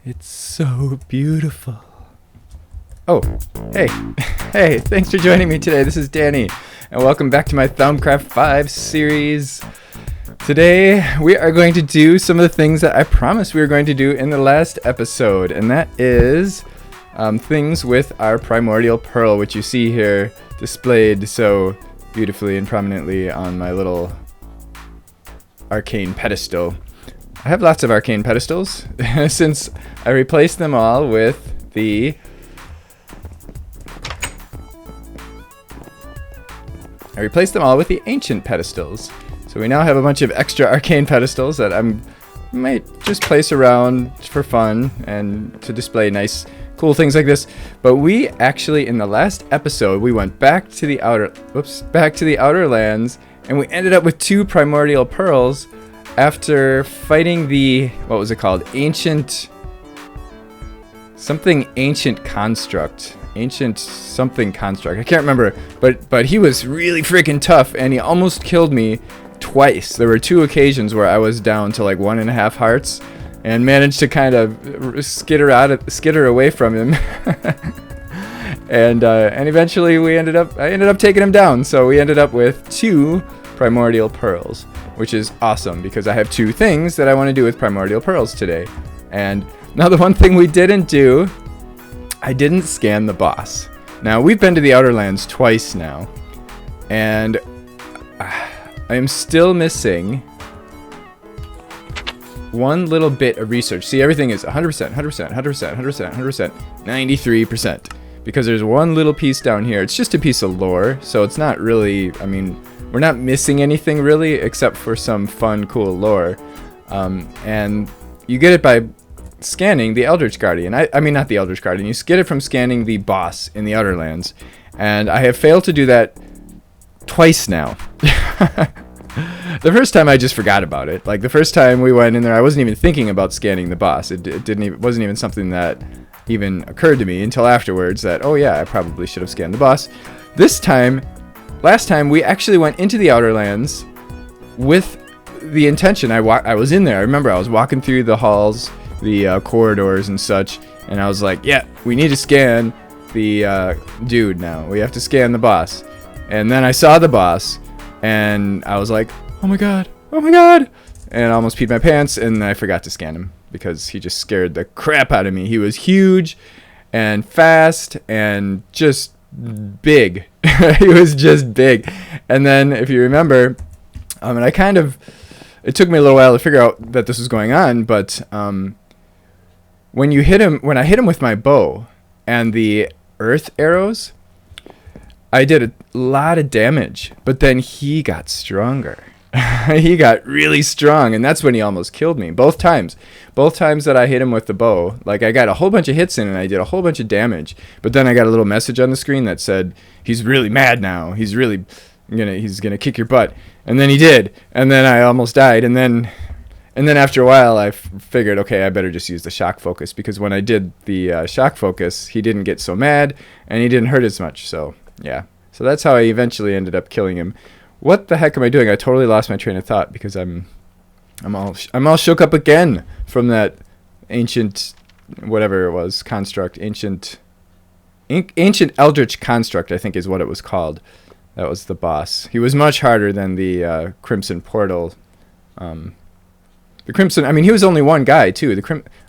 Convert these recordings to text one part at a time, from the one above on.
It's so beautiful. Oh, hey. Hey, thanks for joining me today. This is Danny, and welcome back to my Thaumcraft 5 series. Today, we are going to do some of the things that I promised we were going to do in the last episode, and that is things with our Primordial Pearl, which you see here displayed so beautifully and prominently on my little arcane pedestal. I have lots of arcane pedestals since I replaced them all with the ancient pedestals. So we now have a bunch of extra arcane pedestals that I might just place around for fun and to display nice cool things like this. But we actually, in the last episode, we went back to the outer lands, and we ended up with 2 primordial pearls after fighting the, what was it called? Ancient construct. Ancient something construct. I can't remember, but he was really freaking tough, and he almost killed me twice. There were 2 occasions where I was down to like 1.5 hearts and managed to kind of skitter away from him. and eventually I ended up taking him down. So we ended up with 2 primordial pearls, which is awesome because I have 2 things that I want to do with primordial pearls today. And now the one thing we didn't do, I didn't scan the boss. Now we've been to the Outer Lands twice now, and I am still missing one little bit of research. See, everything is 100%, 100%, 100%, 100%, 100%, 93%, because there's one little piece down here. It's just a piece of lore, so it's not really, I mean, we're not missing anything really except for some fun, cool lore. And you get it by scanning the Eldritch Guardian. I mean, not the Eldritch Guardian. You get it from scanning the boss in the Outer Lands. And I have failed to do that twice now. The first time I just forgot about it. Like the first time we went in there, I wasn't even thinking about scanning the boss. It wasn't even something that even occurred to me until afterwards that, oh yeah, I probably should have scanned the boss. Last time we actually went into the Outer Lands with the intention. I was in there. I remember I was walking through the halls, the corridors and such, and I was like, yeah, we need to scan the dude now. We have to scan the boss. And then I saw the boss, and I was like, oh my god, and I almost peed my pants, and I forgot to scan him because he just scared the crap out of me. He was huge and fast and just big. He was just big. And then if you remember, and it took me a little while to figure out that this was going on, but when I hit him with my bow and the earth arrows, I did a lot of damage, but then he got stronger. He got really strong, and that's when he almost killed me. Both times that I hit him with the bow, like I got a whole bunch of hits in and I did a whole bunch of damage, but then I got a little message on the screen that said, he's really mad now. He's gonna kick your butt. And then he did, and then I almost died, and then after a while I figured, okay, I better just use the shock focus, because when I did the shock focus, he didn't get so mad and he didn't hurt as much. So yeah, so that's how I eventually ended up killing him. What the heck am I doing? I totally lost my train of thought because I'm all shook up again from that ancient, whatever it was, construct, ancient eldritch construct, I think is what it was called. That was the boss. He was much harder than the Crimson Portal. The Crimson, I mean, he was only one guy too.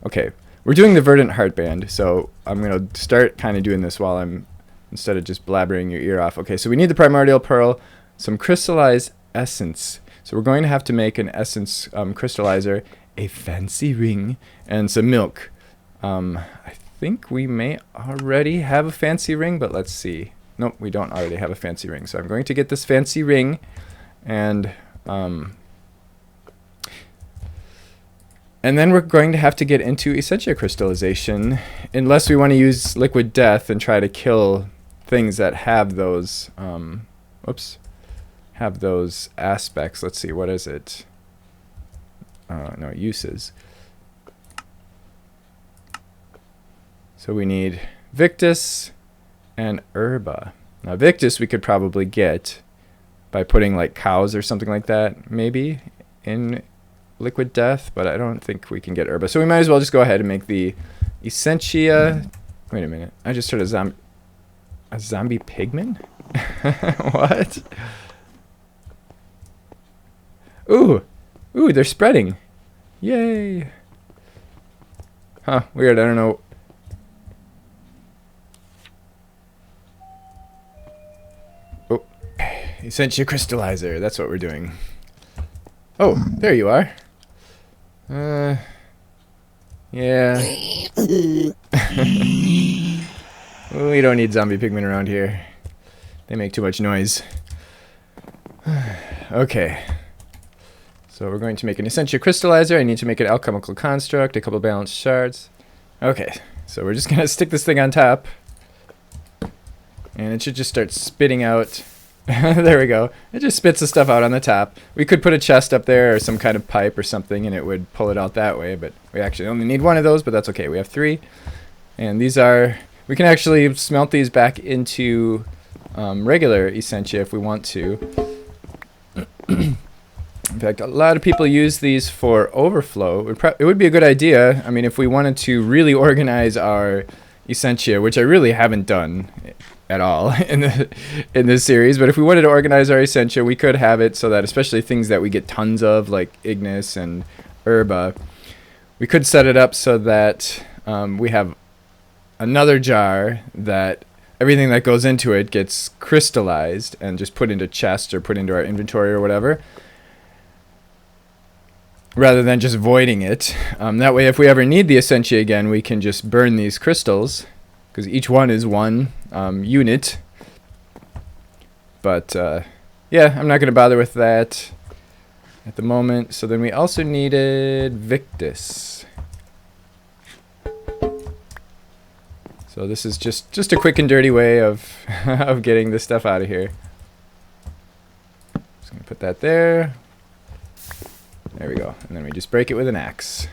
Okay, we're doing the Verdant Heart Band, so I'm gonna start kind of doing this while instead of just blabbering your ear off. Okay, so we need the Primordial Pearl, some crystallized essence. So we're going to have to make an essence crystallizer, a fancy ring, and some milk. I think we may already have a fancy ring, but let's see. Nope, we don't already have a fancy ring. So I'm going to get this fancy ring, and then we're going to have to get into Essentia crystallization, unless we want to use liquid death and try to kill things that have those have those aspects. Let's see, what is it? No, uses. So we need Victus and Herba. Now Victus we could probably get by putting like cows or something like that, maybe, in liquid death, but I don't think we can get herba. So we might as well just go ahead and make the Essentia. Wait a minute. I just heard a zombie pigman? What? Ooh. Ooh, they're spreading. Yay. Huh, weird. I don't know. Oh. Essentia Crystallizer. That's what we're doing. Oh, there you are. Yeah. We don't need zombie pigmen around here. They make too much noise. Okay. So we're going to make an Essentia Crystallizer. I need to make an alchemical construct, a couple balanced shards. Okay. So we're just going to stick this thing on top. And it should just start spitting out. There we go. It just spits the stuff out on the top. We could put a chest up there or some kind of pipe or something and it would pull it out that way. But we actually only need one of those, but that's okay. We have 3. And these are... We can actually smelt these back into regular Essentia if we want to. In fact, a lot of people use these for overflow. It would be a good idea. I mean, if we wanted to really organize our Essentia, which I really haven't done at all in this series, but if we wanted to organize our Essentia, we could have it so that, especially things that we get tons of, like Ignis and Herba, we could set it up so that we have another jar that everything that goes into it gets crystallized and just put into chests or put into our inventory or whatever, rather than just voiding it. That way, if we ever need the Essentia again, we can just burn these crystals, because each one is one unit. But yeah, I'm not going to bother with that at the moment. So then we also needed Victus. So this is just a quick and dirty way of of getting this stuff out of here. Just gonna put that there. There we go. And then we just break it with an axe.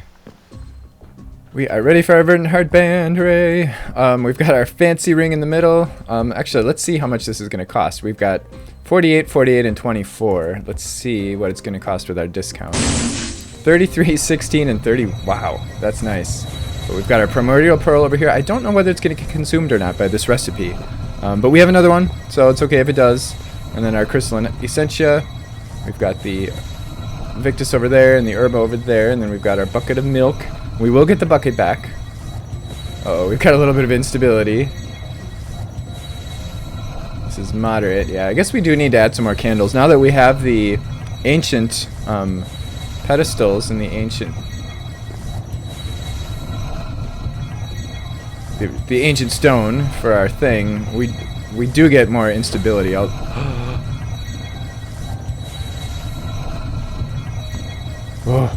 We are ready for our Verdant Heart Band, hooray! We've got our fancy ring in the middle. Actually, let's see how much this is gonna cost. We've got 48, 48, and 24. Let's see what it's gonna cost with our discount. 33, 16, and 30. Wow, that's nice. But we've got our Primordial Pearl over here. I don't know whether it's going to get consumed or not by this recipe. But we have another one, so it's okay if it does. And then our Crystalline Essentia. We've got the Victus over there and the Herba over there. And then we've got our bucket of milk. We will get the bucket back. Uh-oh, we've got a little bit of instability. This is moderate. Yeah, I guess we do need to add some more candles. Now that we have the ancient pedestals and the ancient... The ancient stone for our thing, we do get more instability. Whoa.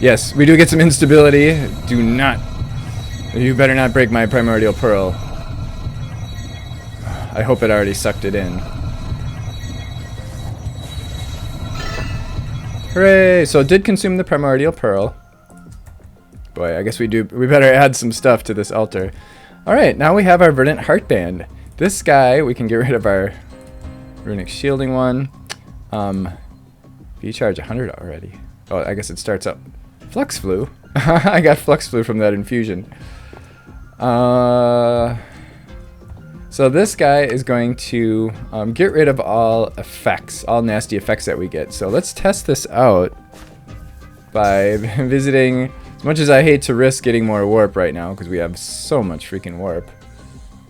Yes, we do get some instability. Do not. You better not break my Primordial Pearl. I hope it already sucked it in. Hooray! So it did consume the Primordial Pearl. Boy, I guess we better add some stuff to this altar. Alright, now we have our Verdant Heart Band. This guy, we can get rid of our runic shielding one. You charge 100 already. Oh, I guess it starts up. Flux Flu. I got Flux Flu from that infusion. So this guy is going to get rid of all effects, all nasty effects that we get. So let's test this out by visiting... As much as I hate to risk getting more warp right now, because we have so much freaking warp.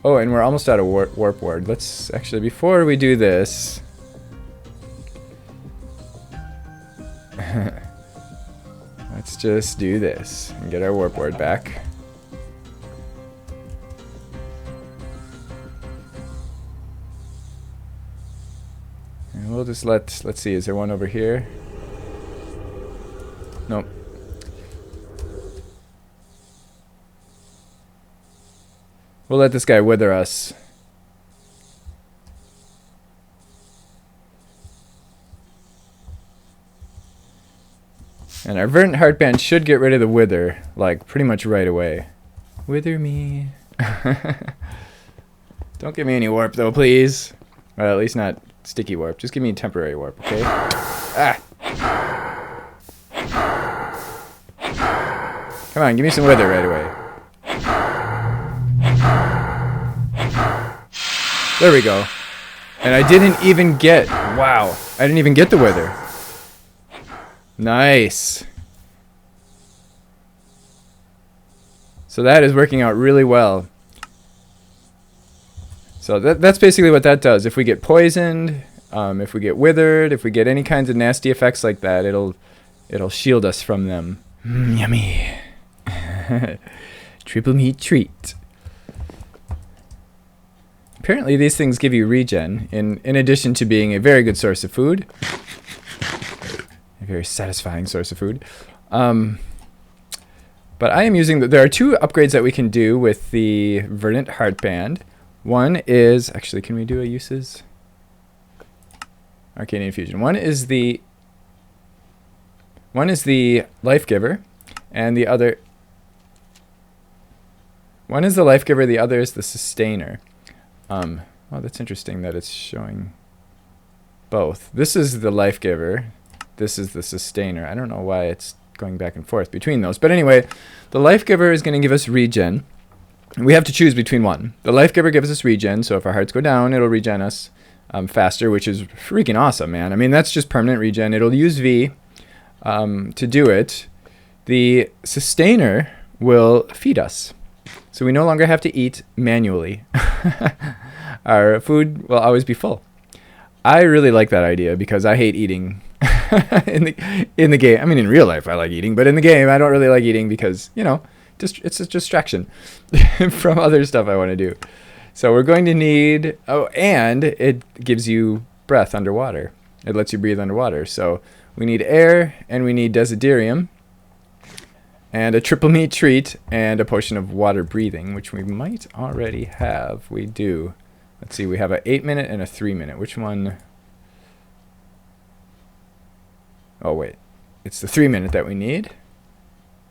Oh, and we're almost out of warp ward. Let's actually, before we do this... let's just do this and get our warp ward back. And we'll just let's see, is there one over here? Nope. We'll let this guy wither us. And our Verdant Heart Band should get rid of the wither, like, pretty much right away. Wither me. Don't give me any warp, though, please. Well, at least not sticky warp. Just give me temporary warp, okay? Ah! Come on, give me some wither right away. There we go. And I didn't even get... Wow. I didn't even get the wither. Nice. So that is working out really well. So that's basically what that does. If we get poisoned, if we get withered, if we get any kinds of nasty effects like that, it'll shield us from them. Yummy. Triple meat treat. Apparently these things give you regen, in addition to being a very good source of food. A very satisfying source of food. But I am using... there are two upgrades that we can do with the Verdant Heart Band. One is... Actually, can we do a uses? Arcane Infusion. One is the Life Giver, and the other... One is the Life Giver, the other is the Sustainer. Well, that's interesting that it's showing both. This is the Life Giver. This is the Sustainer. I don't know why it's going back and forth between those. But anyway, the Life Giver is going to give us regen. We have to choose between one. The Life Giver gives us regen, so if our hearts go down, it'll regen us faster, which is freaking awesome, man. I mean, that's just permanent regen. It'll use V to do it. The Sustainer will feed us. So we no longer have to eat manually. Our food will always be full. I really like that idea because I hate eating in the game. I mean, in real life I like eating, but in the game I don't really like eating because, you know, it's a distraction from other stuff I want to do. So we're going to need... Oh, and it gives you breath underwater. It lets you breathe underwater. So we need air, and we need Desiderium, and a triple meat treat, and a potion of water breathing, which we might already have. We do. Let's see, we have a 8-minute and a 3-minute. Which one? Oh, wait. It's the 3-minute that we need.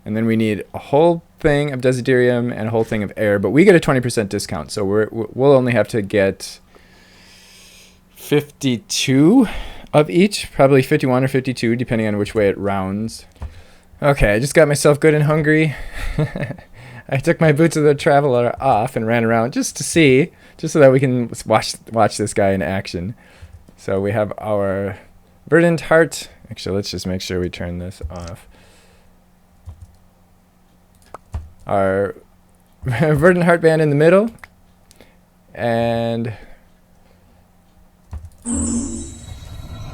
And then we need a whole thing of Desiderium and a whole thing of air. But we get a 20% discount, so we'll only have to get 52 of each. Probably 51 or 52, depending on which way it rounds. Okay, I just got myself good and hungry. I took my Boots of the Traveler off and ran around just to see, just so that we can watch this guy in action. So we have our Verdant Heart. Actually, let's just make sure we turn this off. Our Verdant Heart Band in the middle. And...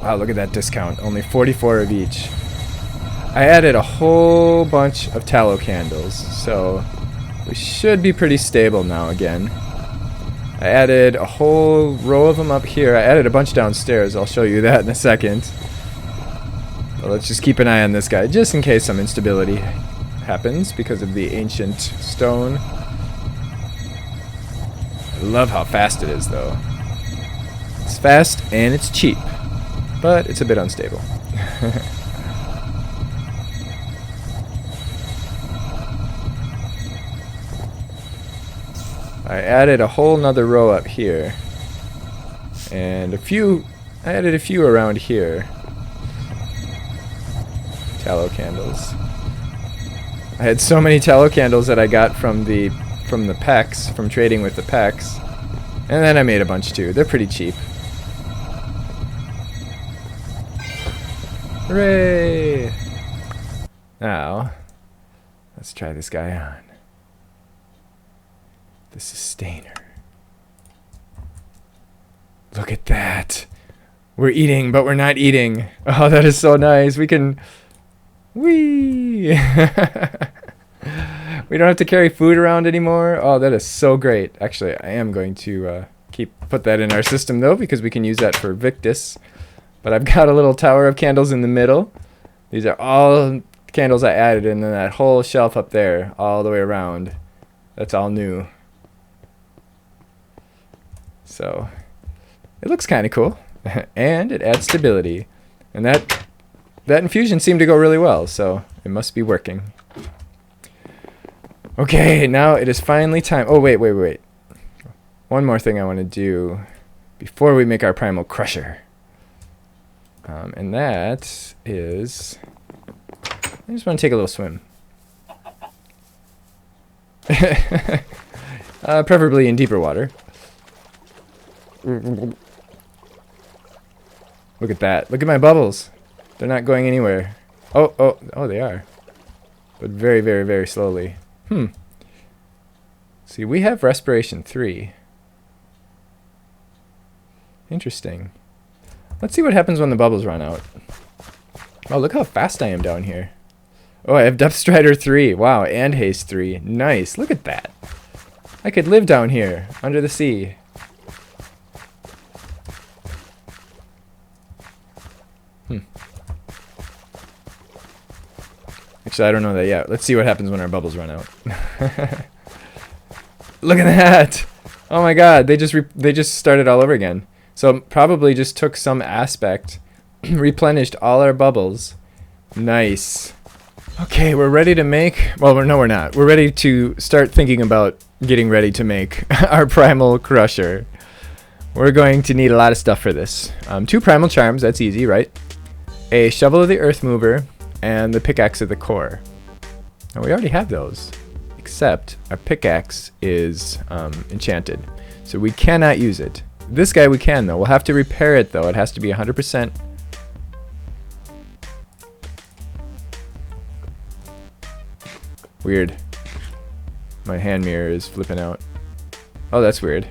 wow, look at that discount. Only 44 of each. I added a whole bunch of tallow candles, so we should be pretty stable now again. I added a whole row of them up here. I added a bunch downstairs. I'll show you that in a second. But let's just keep an eye on this guy, just in case some instability happens because of the ancient stone. I love how fast it is, though. It's fast and it's cheap, but it's a bit unstable. I added a whole nother row up here, and I added a few around here. Tallow candles. I had so many tallow candles that I got from the Pickaxe, from trading with the Pickaxe, and then I made a bunch too. They're pretty cheap. Hooray! Now, let's try this guy on. The Sustainer. Look at that. We're eating, but we're not eating. Oh, that is so nice. We can... Whee! We don't have to carry food around anymore. Oh, that is so great. Actually, I am going to put that in our system, though, because we can use that for Victus. But I've got a little tower of candles in the middle. These are all candles I added, and then that whole shelf up there, all the way around. That's all new. So, it looks kind of cool. And it adds stability. And that infusion seemed to go really well, so it must be working. Okay, now it is finally time. Oh, wait. One more thing I want to do before we make our Primal Crusher. And that is... I just want to take a little swim. Preferably in deeper water. Look at that. Look at my bubbles. They're not going anywhere. Oh, they are. But very, very, very slowly. See, we have respiration 3. Interesting. Let's see what happens when the bubbles run out. Oh, look how fast I am down here. Oh, I have Depth Strider 3. Wow, and Haste 3. Nice. Look at that. I could live down here, under the sea. Actually, I don't know that yet. Let's see what happens when our bubbles run out. Look at that! Oh my god, they just started all over again. So probably just took some aspect, replenished all our bubbles. Nice. Okay, we're ready to make... Well, no, we're not. We're ready to start thinking about getting ready to make our Primal Crusher. We're going to need a lot of stuff for this. 2 Primal Charms, that's easy, right? A Shovel of the Earth Mover, and the Pickaxe of the Core. Now, we already have those, except our Pickaxe is enchanted, so we cannot use it. This guy we can, though. We'll have to repair it, though. It has to be 100%. Weird. My hand mirror is flipping out. Oh, that's weird.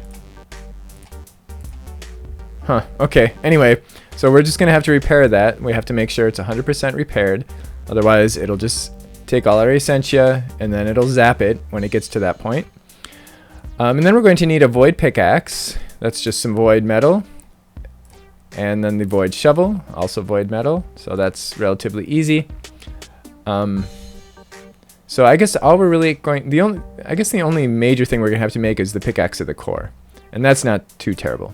Huh, okay. Anyway, so we're just going to have to repair that. We have to make sure it's 100% repaired. Otherwise, it'll just take all our Essentia, and then it'll zap it when it gets to that point. And then we're going to need a Void Pickaxe. That's just some Void Metal. And then the Void Shovel, also Void Metal. So that's relatively easy. So I guess all we're really going... the only major thing we're going to have to make is the Pickaxe of the Core. And that's not too terrible.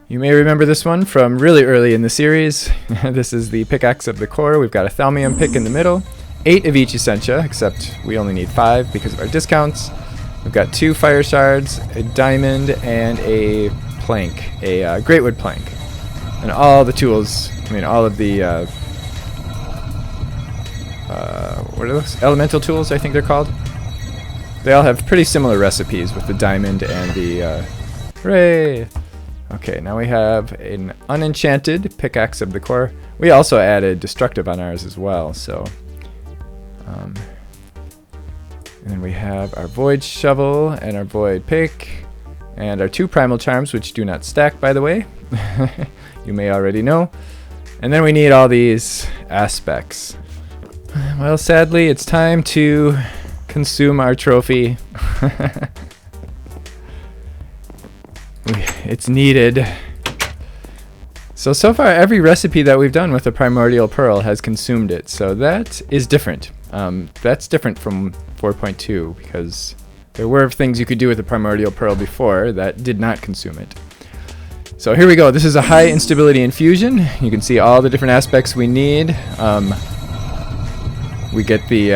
You may remember this one from really early in the series. This is the Pickaxe of the Core. We've got a Thaumium pick in the middle. 8 of each Essentia, except we only need 5 because of our discounts. We've got 2 Fire Shards, a Diamond, and a Plank. A Greatwood Plank. And all the tools, all of the... what are those? Elemental tools, I think they're called. They all have pretty similar recipes with the diamond and the... hooray! Okay, now we have an unenchanted Pickaxe of the Core. We also added Destructive on ours as well, so... and then we have our Void Shovel and our Void Pick. And our 2 Primal Charms, which do not stack, by the way. You may already know. And then we need all these aspects. Well, sadly, it's time to consume our trophy. It's needed. So far, every recipe that we've done with the Primordial Pearl has consumed it. So that is different. That's different from 4.2 because there were things you could do with the Primordial Pearl before that did not consume it. So here we go. This is a high instability infusion. You can see all the different aspects we need. We get the,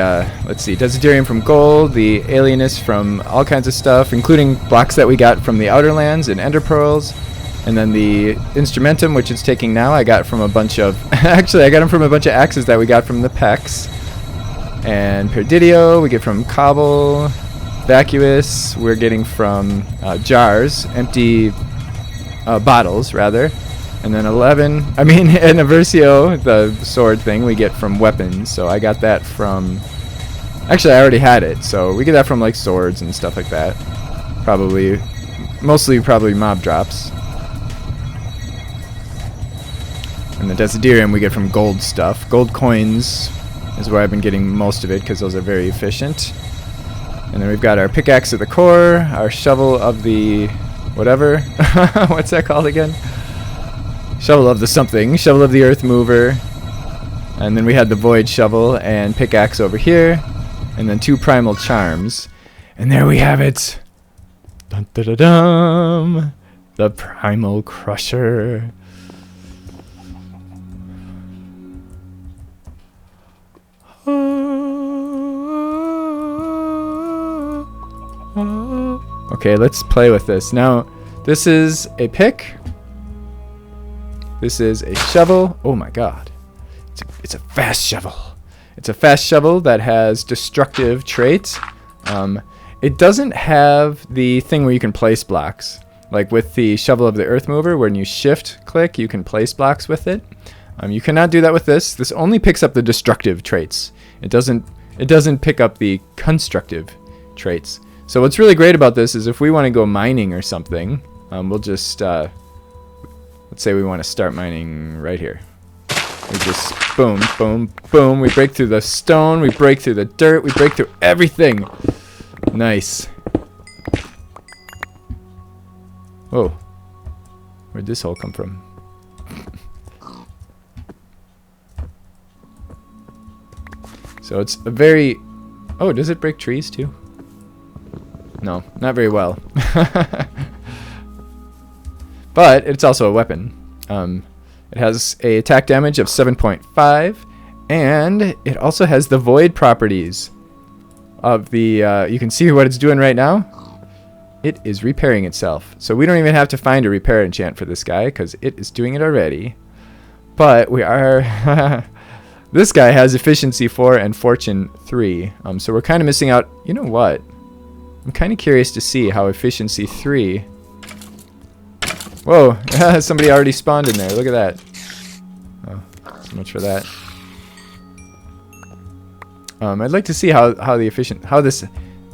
let's see, Desiderium from gold, the Alienist from all kinds of stuff, including blocks that we got from the Outer Lands and Ender Pearls. And then the Instrumentum, which it's taking now, I got from a bunch of... actually, I got them from a bunch of axes that we got from the Pecs. And Perdidio, we get from Cobble. Vacuous, we're getting from jars, empty bottles, rather. And then and Aversio, the sword thing, we get from weapons. So I got that from... Actually, I already had it, so we get that from, like, swords and stuff like that. Mostly probably mob drops. And the Desiderium we get from gold stuff. Gold coins is where I've been getting most of it, because those are very efficient. And then we've got our Pickaxe of the Core, our Shovel of the... whatever. What's that called again? Shovel of the something. Shovel of the Earth Mover. And then we had the Void Shovel and Pickaxe over here. And then 2 Primal Charms. And there we have it. Dun, dun, dun, dun. The Primal Crusher. Okay, let's play with this. Now, this is a pick. This is a shovel. Oh my god. It's a fast shovel. It's a fast shovel that has destructive traits. It doesn't have the thing where you can place blocks. Like with the shovel of the earth mover, when you shift click, you can place blocks with it. You cannot do that with this. This only picks up the destructive traits. It doesn't pick up the constructive traits. So what's really great about this is if we want to go mining or something, we'll just let's say we want to start mining right here. We just boom, boom, boom. We break through the stone. We break through the dirt. We break through everything. Nice. Whoa. Where'd this hole come from? So it's a very... Oh, does it break trees too? No, not very well. But it's also a weapon. It has a attack damage of 7.5, and it also has the void properties of the... you can see what it's doing right now. It is repairing itself. So we don't even have to find a repair enchant for this guy, because it is doing it already. But we are... This guy has efficiency 4 and fortune 3. So we're kind of missing out. You know what? I'm kind of curious to see how efficiency 3... Whoa, somebody already spawned in there. Look at that. Oh, so much for that. I'd like to see how this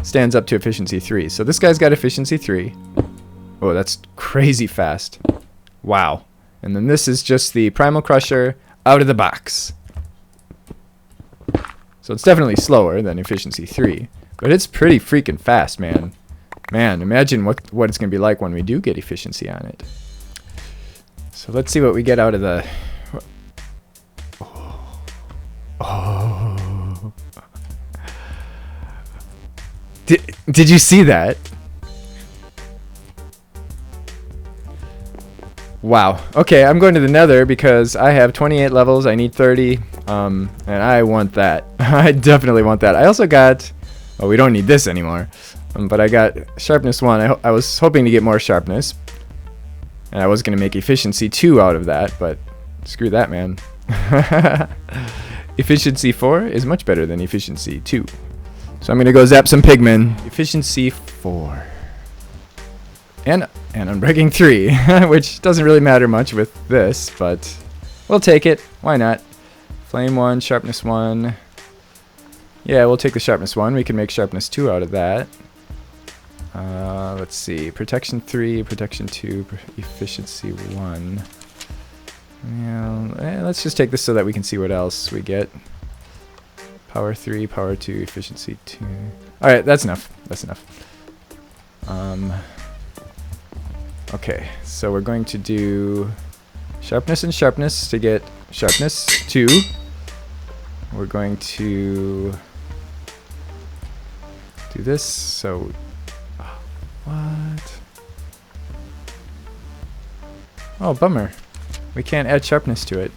stands up to efficiency 3. So this guy's got efficiency 3. Oh, that's crazy fast. Wow. And then this is just the Primal Crusher out of the box. So it's definitely slower than efficiency 3, but it's pretty freaking fast, man. Man, imagine what it's going to be like when we do get efficiency on it. So let's see what we get out of the... Oh. Did you see that? Wow. Okay, I'm going to the nether because I have 28 levels. I need 30. And I want that. I definitely want that. I also got... Oh, we don't need this anymore. But I got sharpness 1. I was hoping to get more sharpness. And I was going to make efficiency 2 out of that. But screw that, man. Efficiency 4 is much better than efficiency 2. So I'm going to go zap some pigmen. Efficiency 4. And unbreaking 3, which doesn't really matter much with this, but we'll take it. Why not? Flame 1, sharpness 1. Yeah, we'll take the sharpness 1. We can make sharpness 2 out of that. Let's see. Protection 3, protection 2, efficiency 1. Yeah, let's just take this so that we can see what else we get. Power 3, power 2, efficiency 2. Alright, that's enough. That's enough. Okay, so we're going to do sharpness and sharpness to get sharpness 2. We're going to do this, so... What? Oh, bummer. We can't add sharpness to it.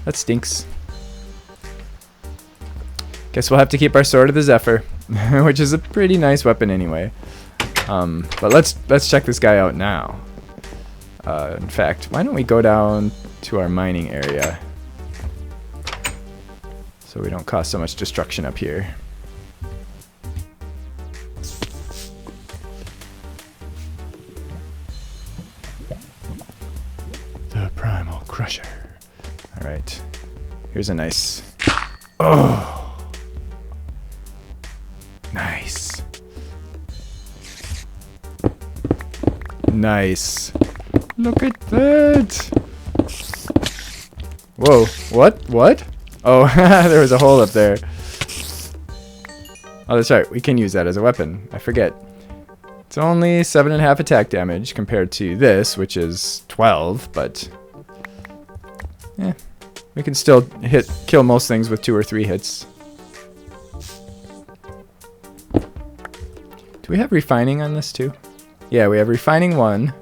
That stinks. Guess we'll have to keep our Sword of the Zephyr, which is a pretty nice weapon anyway. But let's check this guy out now. In fact, why don't we go down to our mining area so we don't cause so much destruction up here. The Primal Crusher. Alright. Here's a nice... Oh! Nice. Nice. Look at that. Whoa. What? What? Oh, there was a hole up there. Oh, that's right. We can use that as a weapon. I forget. It's only 7.5 attack damage compared to this, which is 12, but... yeah. We can still kill most things with 2 or 3 hits. Do we have refining on this too? Yeah, we have refining 1.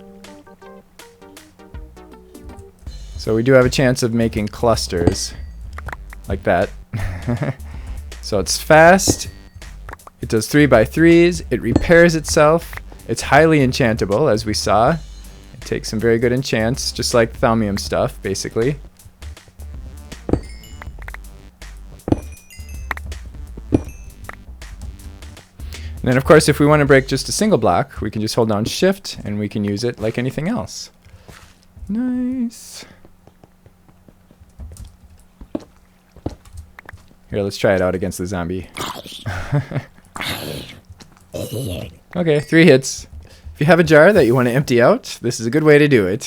So we do have a chance of making clusters like that. So it's fast. It does 3x3s. It repairs itself. It's highly enchantable, as we saw. It take some very good enchants, just like Thaumium stuff, basically. And then, of course, if we want to break just a single block, we can just hold down Shift, and we can use it like anything else. Nice. Here, let's try it out against the zombie. Okay, 3 hits. If you have a jar that you want to empty out, this is a good way to do it.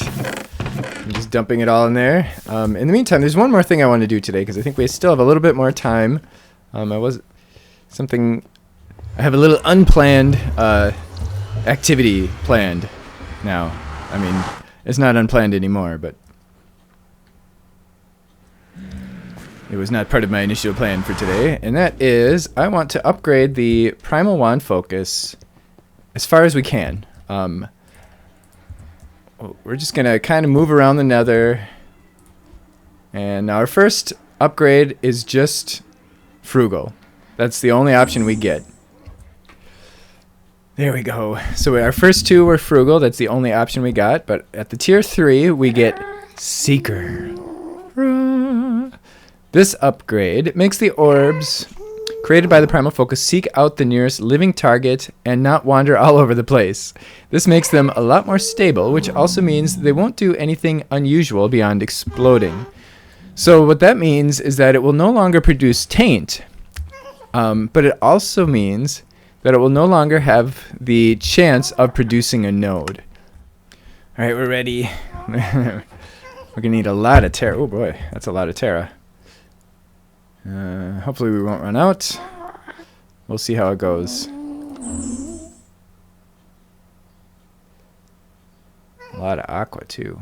I'm just dumping it all in there. In the meantime, there's one more thing I want to do today, because I think we still have a little bit more time. I have a little unplanned activity planned now. I mean, it's not unplanned anymore, but it was not part of my initial plan for today. And that is, I want to upgrade the Primal Wand Focus as far as we can. We're just going to kind of move around the nether. And our first upgrade is just Frugal. That's the only option we get. There we go. So our first 2 were Frugal. That's the only option we got. But at the tier 3, we get Seeker. This upgrade makes the orbs created by the Primal Focus seek out the nearest living target and not wander all over the place. This makes them a lot more stable, which also means they won't do anything unusual beyond exploding. So what that means is that it will no longer produce taint, but it also means that it will no longer have the chance of producing a node. All right, we're ready. We're gonna need a lot of Terra. Oh boy, that's a lot of Terra. Hopefully we won't run out. We'll see how it goes. A lot of aqua too.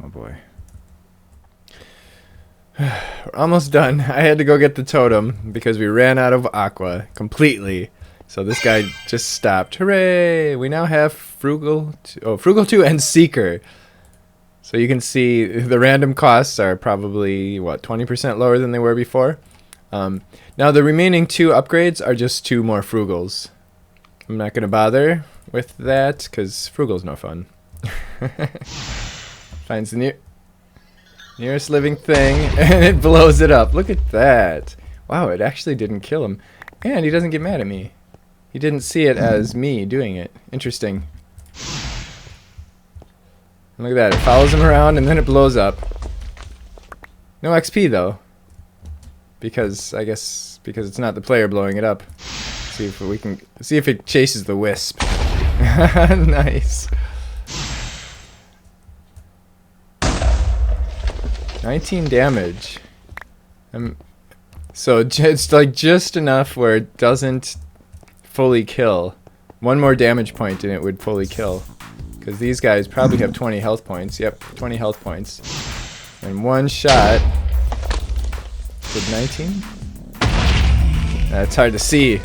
Oh boy. We're almost done. I had to go get the totem because we ran out of aqua completely. So this guy just stopped. Hooray! We now have Frugal 2 and Seeker. So you can see the random costs are probably, what, 20% lower than they were before. Now the remaining 2 upgrades are just 2 more Frugals. I'm not going to bother with that because Frugal's no fun. Finds the nearest living thing and it blows it up. Look at that. Wow, it actually didn't kill him. And he doesn't get mad at me. He didn't see it as me doing it. Interesting. Look at that, it follows him around and then it blows up. No XP though. Because, I guess, because it's not the player blowing it up. See if we can, see if it chases the wisp. Nice. 19 damage. So it's like just enough where it doesn't fully kill. One more damage point and it would fully kill. Because these guys probably have 20 health points. Yep, 20 health points. And one shot. Did 19? That's hard to see.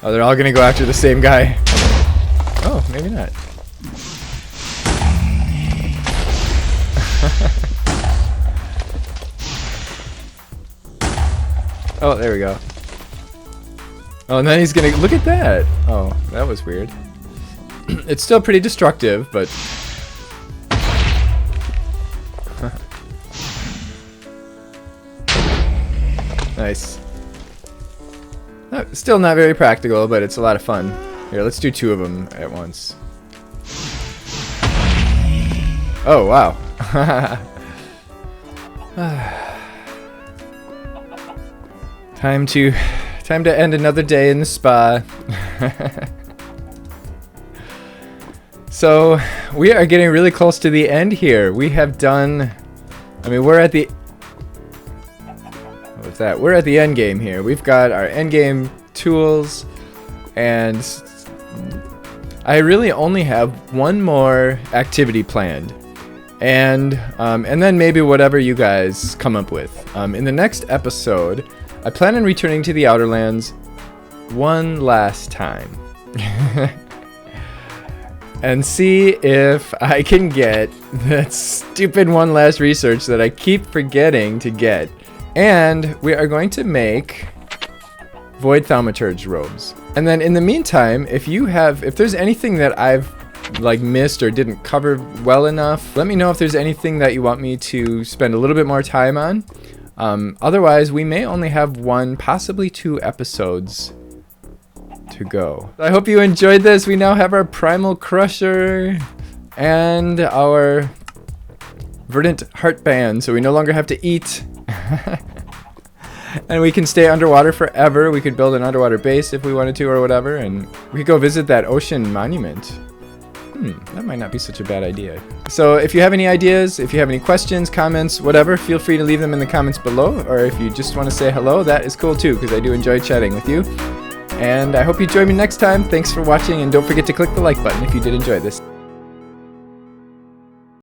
Oh, they're all gonna go after the same guy. Oh, maybe not. Oh, there we go. Oh, and then he's gonna look at that. Oh, that was weird. It's still pretty destructive, but nice. Still not very practical, but it's a lot of fun. Here, let's do 2 of them at once. Oh wow. Time to end another day in the spa. So we are getting really close to the end here. We have done, I mean, we're at the, what's that? We're at the end game here. We've got our end game tools, and I really only have one more activity planned. And then maybe whatever you guys come up with. In the next episode, I plan on returning to the Outer Lands one last time. And see if I can get that stupid one last research that I keep forgetting to get. And we are going to make Void Thaumaturge robes. And then in the meantime, if there's anything that I've like missed or didn't cover well enough, let me know if there's anything that you want me to spend a little bit more time on. Otherwise, we may only have 1, possibly 2 episodes to go. I hope you enjoyed this. We now have our Primal Crusher and our Verdant Heart Band, so we no longer have to eat. And we can stay underwater forever. We could build an underwater base if we wanted to or whatever, and we could go visit that ocean monument. That might not be such a bad idea. So if you have any ideas, if you have any questions, comments, whatever, feel free to leave them in the comments below. Or if you just want to say hello, that is cool too, because I do enjoy chatting with you. And I hope you join me next time. Thanks for watching, and don't forget to click the like button if you did enjoy this.